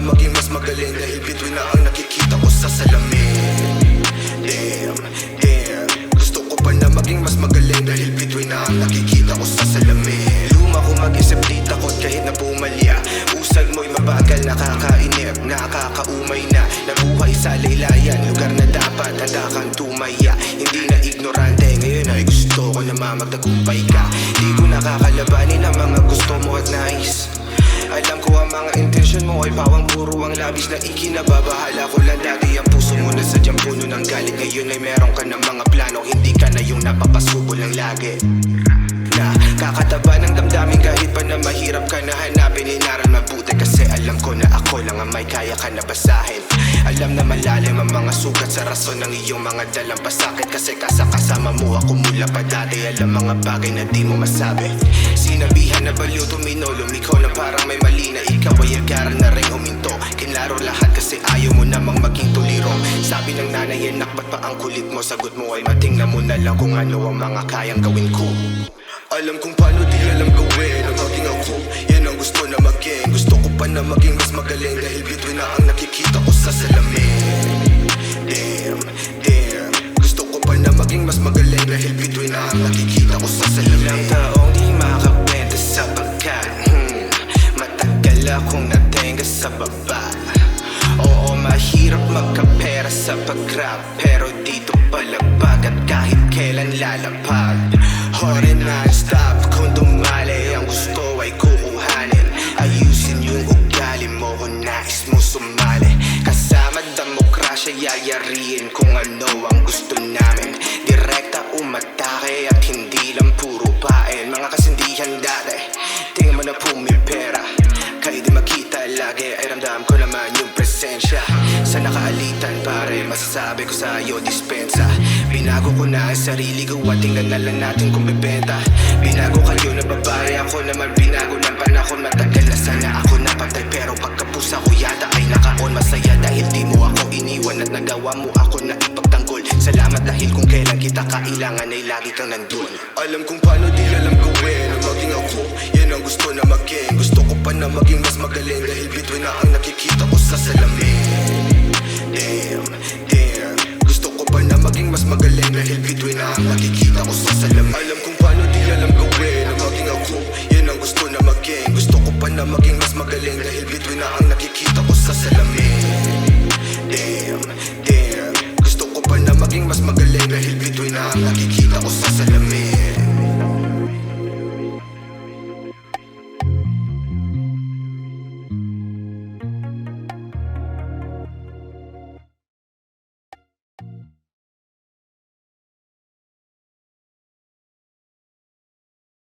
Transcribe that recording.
maging mas magaling dahil bituin na ang nakikita ko sa salamin. Damn, damn, gusto ko pa na maging mas magaling dahil bituin na ang nakikita ko sa salamin. Luma ko mag-isip di takot kahit na pumalya. Usag mo'y mabagal, nakakainip, nakakaumay na. Nabuhay sa laylayan, lugar na dapat handa kang tumaya. Hindi na ignorante, ngayon ay gusto ko na mamagtagumpay ka. Di ko nakakalabanin ang mga gusto mo at nais. Alam ko ang mga intensyon mo ay pawang puro ang labis na ikinababahala ko lang dati. Ang puso mo na sadyang puno ng galit. Ngayon ay meron ka ng mga plano, hindi ka na yung napapasubo lang lagi. Na kakataba ng damdamin kahit pa na mahirap ka na hanapin. Inaral mabuti kasi alam ko na ako lang ang may kaya ka na basahin. Alam na malalim ang mga sugat sa rason ng iyong mga dalang pasakit. Kasi kasama mo ako mula pa dati. Alam mga bagay na di mo masabi. Sinabihan na baliw tumino, lumiko na parang may mali na ikaw ay agaran na rin huminto. Kinlaro lahat kasi ayaw mo namang maging tuliro. Sabi ng nanay, anak, ba't pa ang kulit mo? Sagot mo ay matingnan mo na lang kung ano ang mga kayang gawin ko. Alam kung paano di alam gawin na maging ako. Yan ang gusto na maging. Gusto ko pa na maging mas magaling dahil bituin na ang nakikita ko sa salamin. Damn, damn, gusto ko pa na maging mas magaling dahil bituin na ang nakikita ko sa salamin. Ilang taong di makabenta sapagkat matagal akong natenga sa baba. Oo, mahirap magkapera sa pag-rap, pero dito palagpag at kahit kailan lalapag. Hore non-stop, kung dumali ang gusto ay kukuhanin. Ayusin yung ugali mo kung nais mo sumali. Kasama demokrasya yayariin kung ano ang gusto namin. Direkta umatake at hindi lang puro pain. Mga kasindihan dati, tingnan mo na pumipera. Kayo di makita lagi, ay ramdam ko naman yung presensya. Sa nakaalitan pare, masasabi ko sa'yo dispensa. Binago ko na ang sarili ko at tingnan na lang natin kung bibenta. Binago kayo na babae, ako naman binago ng panahon. Matagal na sana ako napatay pero pagkapusa ko yata ay naka-on. Masaya dahil di mo ako iniwan at nagawa mo ako na ipagtanggol. Salamat dahil kung kailan kita kailangan ay lagi kang nandun. Alam kung paano di alam gawin na maging ako. Yan ang gusto na maging. Gusto ko pa na maging mas magaling dahil bituin na ang nakikita ko sa salamin. Damn, damn, gusto ko pa na maging mas magaling dahil bituin na ang nakikita ko sa salamin. Alam kung paano di alam gawin na maging ako. Yan ang gusto na maging. Gusto ko pa na maging mas magaling dahil bituin na ang nakikita ko sa salamin. Damn, damn, gusto ko pa na maging mas magaling dahil bituin na ang nakikita ko sa salamin.